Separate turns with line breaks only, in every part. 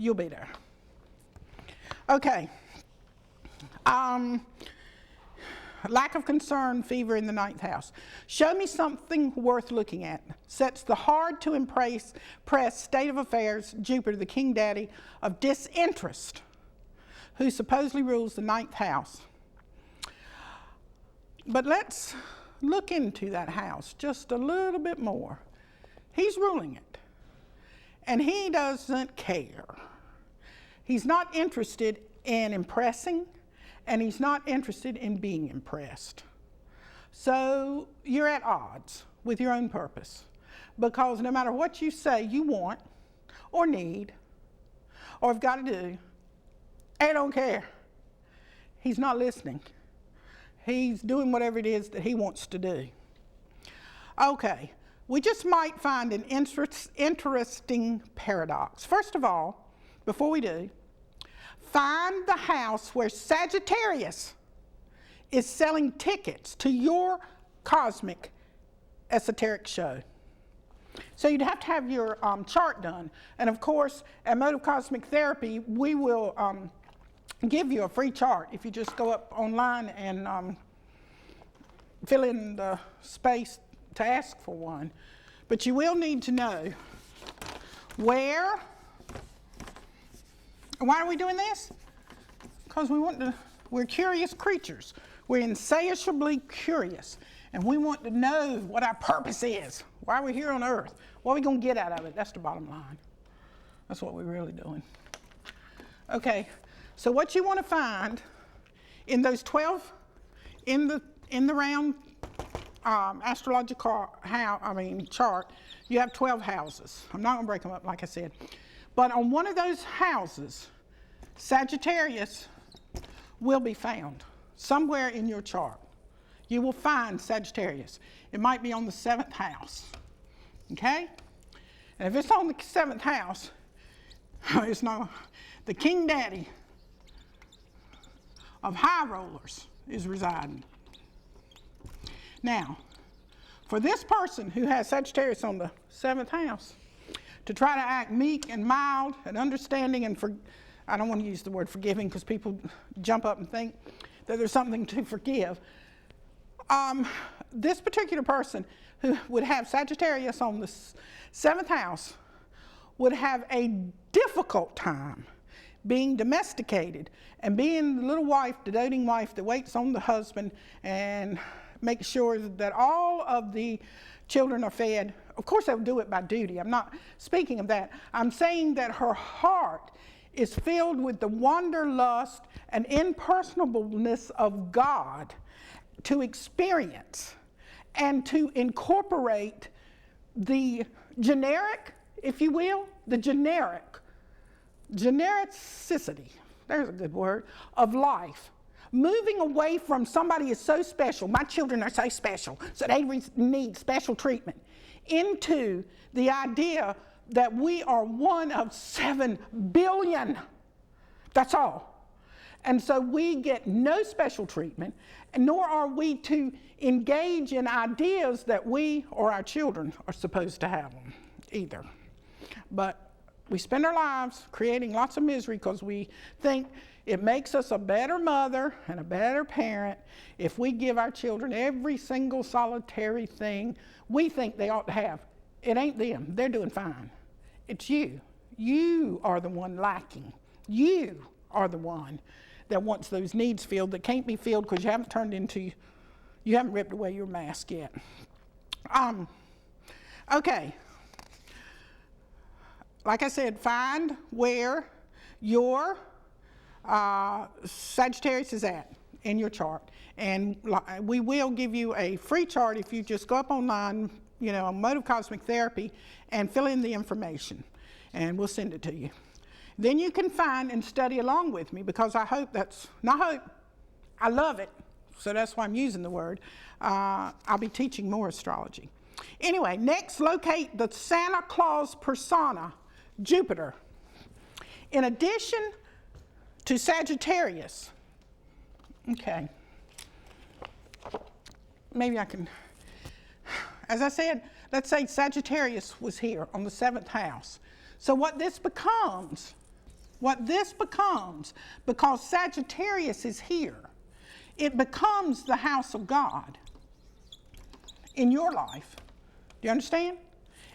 you'll be there. Okay. Lack of concern, fever in the 9th house. Show me something worth looking at. Sets the hard to impress state of affairs, Jupiter, the king daddy of disinterest, who supposedly rules the 9th house. But let's look into that house just a little bit more. He's ruling it, and he doesn't care. He's not interested in impressing, and he's not interested in being impressed. So you're at odds with your own purpose, because no matter what you say you want or need or have got to do, I don't care. He's not listening. He's doing whatever it is that he wants to do. Okay, we just might find an interesting paradox. First of all, before we do, find the house where Sagittarius is selling tickets to your cosmic esoteric show. So you'd have to have your chart done. And of course, at Motive Cosmic Therapy, we will give you a free chart if you just go up online and fill in the space to ask for one. But you will need to know where. Why are we doing this? Because we're curious creatures. We're insatiably curious. And we want to know what our purpose is. Why are we here on earth? What are we going to get out of it? That's the bottom line. That's what we're really doing. Okay, so what you want to find in those 12, in the round astrological chart, you have 12 houses. I'm not going to break them up like I said. But on one of those houses, Sagittarius will be found somewhere in your chart. You will find Sagittarius. It might be on the 7th house, okay? And if it's on the 7th house, it's not, the king daddy of high rollers is residing. Now, for this person who has Sagittarius on the 7th house, to try to act meek and mild and understanding and I don't want to use the word forgiving because people jump up and think that there's something to forgive. This particular person who would have Sagittarius on the 7th house would have a difficult time being domesticated and being the little wife, the doting wife that waits on the husband and makes sure that all of the children are fed. Of course, they'll do it by duty. I'm not speaking of that. I'm saying that her heart is filled with the wanderlust and impersonableness of God to experience and to incorporate the generic, if you will, the genericity, there's a good word, of life. Moving away from somebody is so special, my children are so special, so they need special treatment, into the idea that we are one of 7 billion. That's all. And so we get no special treatment, and nor are we to engage in ideas that we or our children are supposed to have them either. But we spend our lives creating lots of misery because we think it makes us a better mother and a better parent if we give our children every single solitary thing we think they ought to have. It ain't them. They're doing fine. It's you. You are the one lacking. You are the one that wants those needs filled that can't be filled because you haven't ripped away your mask yet. Okay. Like I said, find where your Sagittarius is at in your chart. And we will give you a free chart if you just go up online, on Motive Cosmic Therapy and fill in the information. And we'll send it to you. Then you can find and study along with me, because I love it. So that's why I'm using the word. I'll be teaching more astrology. Anyway, next, locate the Santa Claus persona, Jupiter. In addition to Sagittarius, okay, maybe I can, as I said, let's say Sagittarius was here on the 7th house. So what this becomes what this becomes, because Sagittarius is here, it becomes the house of God in your life. Do you understand?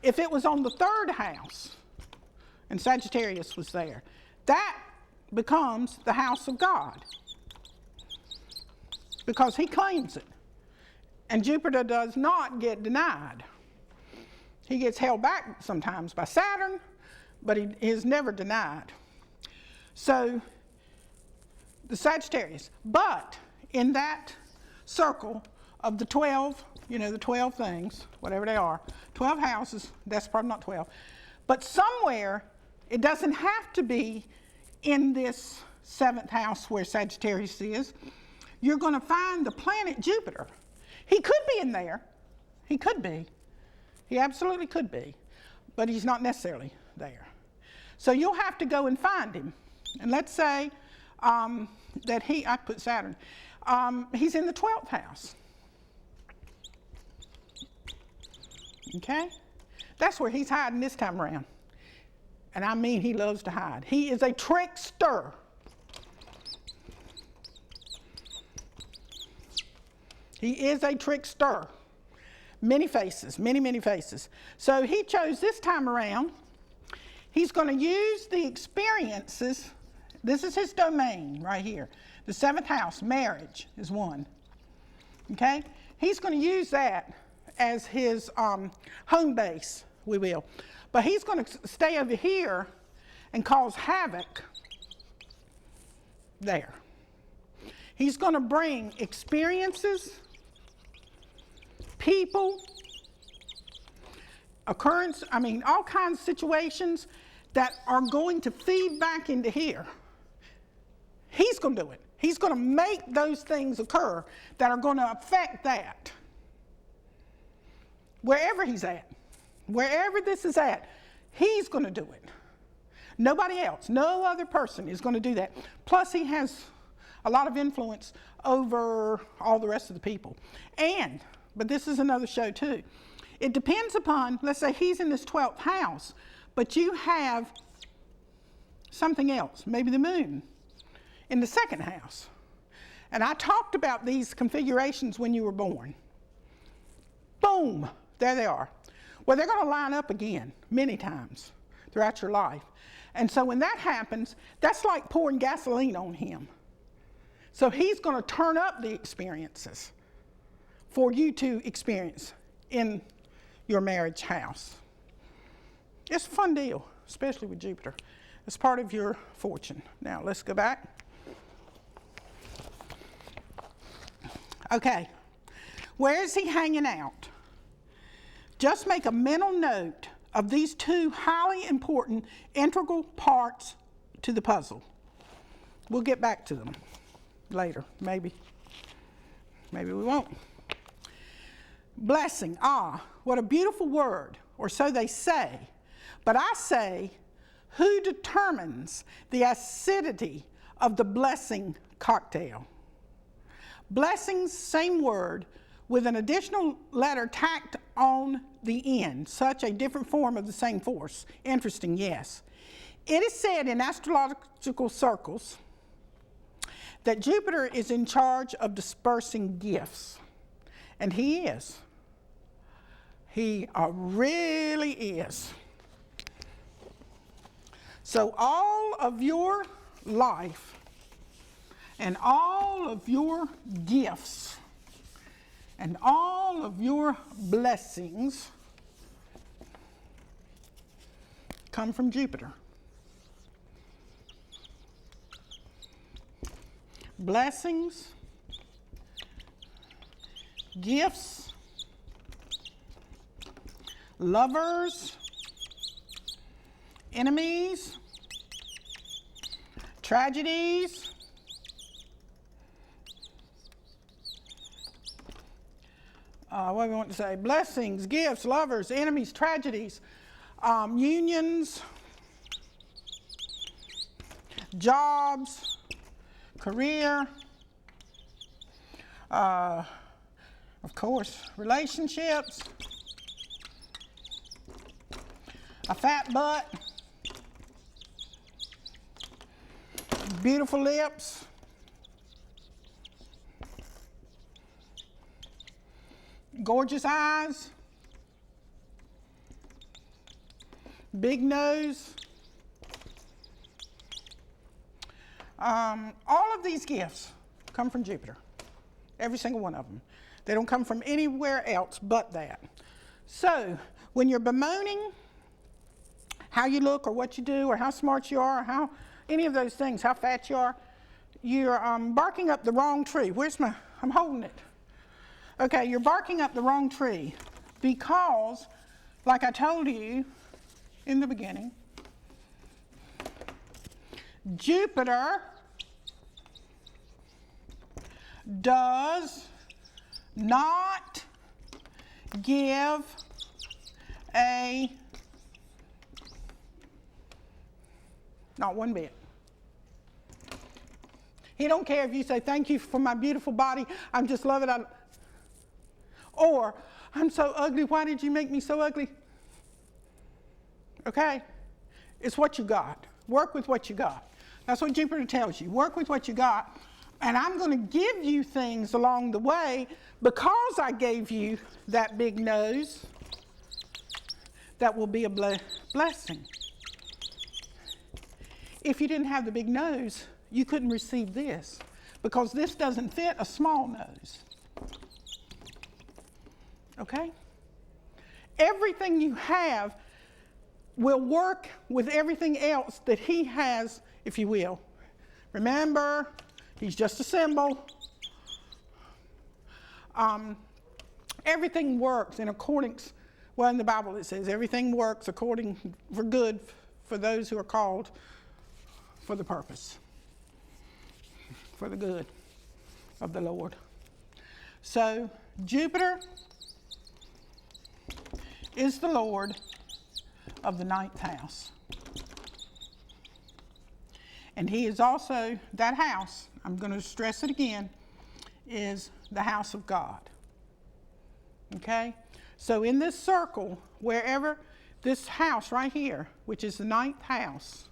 If it was on the third house and Sagittarius was there, that becomes the house of God because he claims it. And Jupiter does not get denied. He gets held back sometimes by Saturn, but he is never denied. So, the Sagittarius. But in that circle of the 12, the 12 things, whatever they are, 12 houses, that's probably not 12, but somewhere, it doesn't have to be in this 7th house where Sagittarius is. You're going to find the planet Jupiter. He could be in there. He could be. He absolutely could be, but he's not necessarily there. So you'll have to go and find him. And let's say that I put Saturn, he's in the 12th house. Okay? That's where he's hiding this time around. And I mean he loves to hide. He is a trickster. He is a trickster. Many faces, many, many faces. So he chose this time around. He's going to use the experiences. This is his domain right here. The 7th house, marriage, is one. Okay? He's going to use that as his home base, we will. But he's going to stay over here and cause havoc there. He's going to bring experiences, people, all kinds of situations that are going to feed back into here. He's going to do it. He's going to make those things occur that are going to affect that. Wherever he's at, wherever this is at, he's going to do it. Nobody else, no other person is going to do that. Plus, he has a lot of influence over all the rest of the people. But this is another show too. It depends upon, let's say he's in this 12th house, but you have something else, maybe the moon, in the 2nd house. And I talked about these configurations when you were born. Boom, there they are. Well, they're going to line up again many times throughout your life. And so when that happens, that's like pouring gasoline on him. So he's going to turn up the experiences for you to experience in your marriage house. It's a fun deal, especially with Jupiter. It's part of your fortune. Now, let's go back. Okay, where is he hanging out? Just make a mental note of these 2 highly important integral parts to the puzzle. We'll get back to them later, maybe. Maybe we won't. Blessing, what a beautiful word, or so they say. But I say, who determines the acidity of the blessing cocktail? Blessings, same word, with an additional letter tacked on the end, such a different form of the same force. Interesting, yes. It is said in astrological circles that Jupiter is in charge of dispersing gifts. And he is. He really is. So all of your life and all of your gifts and all of your blessings come from Jupiter. Blessings, gifts, lovers, enemies, tragedies, what do we want to say? Blessings, gifts, lovers, enemies, tragedies, unions, jobs, career, of course, relationships, a fat butt, beautiful lips, gorgeous eyes, big nose. All of these gifts come from Jupiter, every single one of them. They don't come from anywhere else but that. So when you're bemoaning how you look or what you do or how smart you are or how any of those things, how fat you are, you're barking up the wrong tree. I'm holding it. Okay, you're barking up the wrong tree because, like I told you in the beginning, Jupiter does not give not one bit. He don't care if you say, thank you for my beautiful body, I'm just loving it. Or, I'm so ugly, why did you make me so ugly? Okay? It's what you got. Work with what you got. That's what Jupiter tells you. Work with what you got. And I'm going to give you things along the way because I gave you that big nose that will be a blessing. If you didn't have the big nose, you couldn't receive this because this doesn't fit a small nose. Okay? Everything you have will work with everything else that he has, if you will. Remember, he's just a symbol. Everything works in accordance, well, in the Bible it says everything works according for good for those who are called for the purpose, for the good of the Lord. So Jupiter is the Lord of the 9th house. And he is also, that house, I'm going to stress it again, is the house of God. Okay? So in this circle, wherever this house right here, which is the 9th house,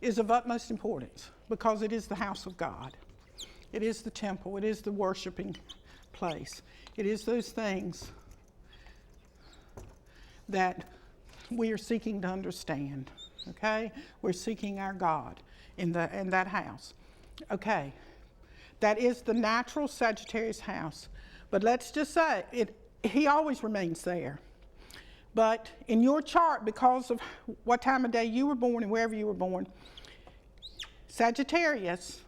is of utmost importance because it is the house of God. It is the temple. It is the worshiping place. It is those things that we are seeking to understand. Okay? We're seeking our God in that house. Okay. That is the natural Sagittarius house. But let's just say he always remains there. But in your chart, because of what time of day you were born and wherever you were born, Sagittarius,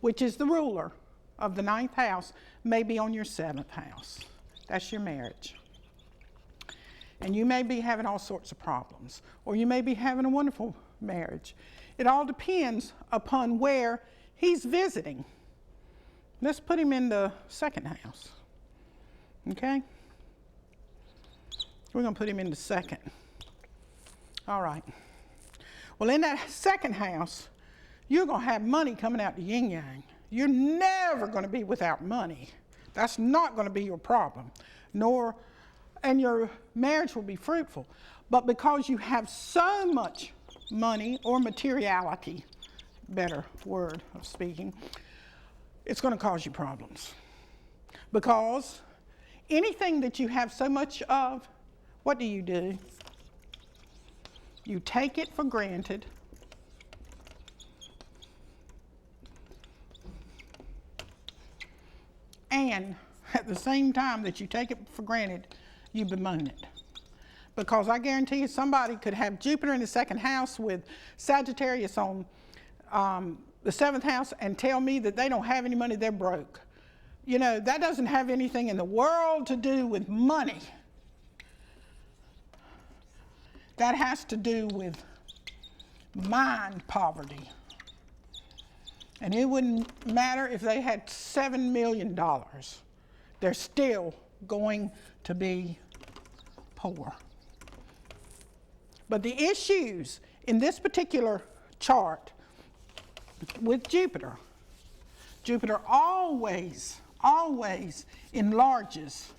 which is the ruler of the 9th house, may be on your 7th house. That's your marriage. And you may be having all sorts of problems, or you may be having a wonderful marriage. It all depends upon where he's visiting. Let's put him in the 2nd house. Okay? We're going to put him in the 2nd. All right. Well, in that 2nd house, you're going to have money coming out the yin yang. You're never going to be without money. That's not going to be your problem. And your marriage will be fruitful. But because you have so much money or materiality, better word of speaking, it's going to cause you problems. Because anything that you have so much of, what do? You take it for granted. And at the same time that you take it for granted, you bemoan it. Because I guarantee you somebody could have Jupiter in the 2nd house with Sagittarius on the 7th house and tell me that they don't have any money, they're broke. You know, that doesn't have anything in the world to do with money. That has to do with mind poverty. And it wouldn't matter if they had $7 million. They're still going to be poor. But the issues in this particular chart with Jupiter always enlarges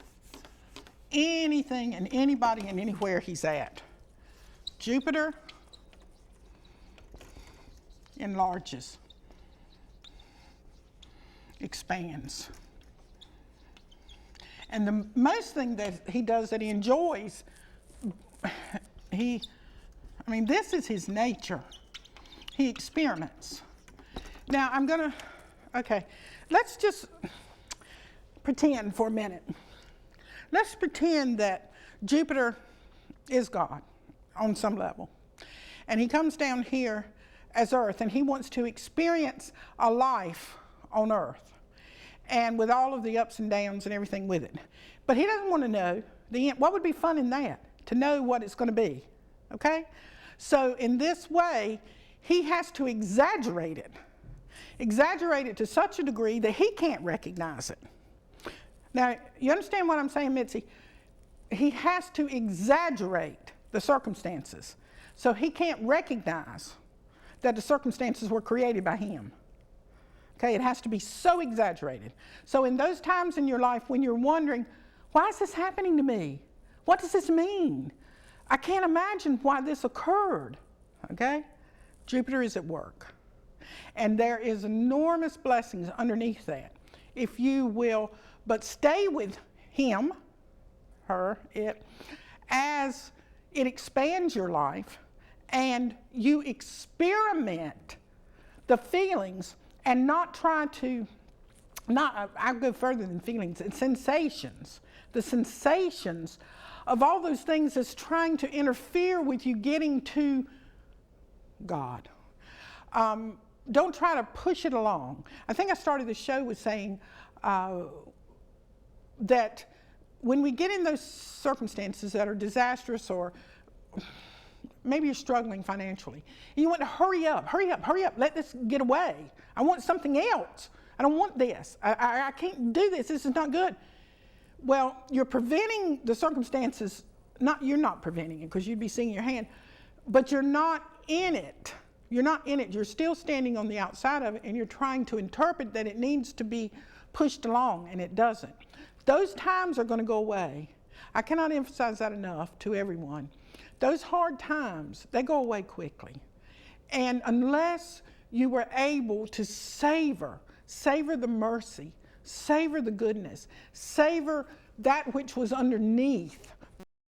anything and anybody and anywhere he's at. Jupiter enlarges, expands. And the most thing that he does that he enjoys, this is his nature. He experiments. Now let's just pretend for a minute. Let's pretend that Jupiter is God on some level. And he comes down here as Earth, and he wants to experience a life on Earth, and with all of the ups and downs and everything with it. But he doesn't want to know the end. What would be fun in that? To know what it's going to be, okay? So in this way, he has to exaggerate it to such a degree that he can't recognize it. Now, you understand what I'm saying, Mitzi? He has to exaggerate the circumstances, so he can't recognize that the circumstances were created by him. Okay, it has to be so exaggerated. So in those times in your life when you're wondering, why is this happening to me? What does this mean? I can't imagine why this occurred. Okay, Jupiter is at work. And there is enormous blessings underneath that, if you will, but stay with him, her, it, as it expands your life and you experiment the feelings and not try to, I'll go further than feelings, it's sensations. The sensations of all those things that's trying to interfere with you getting to God. Don't try to push it along. I think I started the show with saying that when we get in those circumstances that are disastrous, or maybe you're struggling financially, and you want to hurry up, let this get away. I want something else. I don't want this. I can't do this. This is not good. Well, you're preventing the circumstances. You're not preventing it because you'd be seeing your hand, but you're not in it. You're not in it. You're still standing on the outside of it, and you're trying to interpret that it needs to be pushed along, and it doesn't. Those times are going to go away. I cannot emphasize that enough to everyone. Those hard times, they go away quickly. And unless you were able to savor the mercy, savor the goodness, savor that which was underneath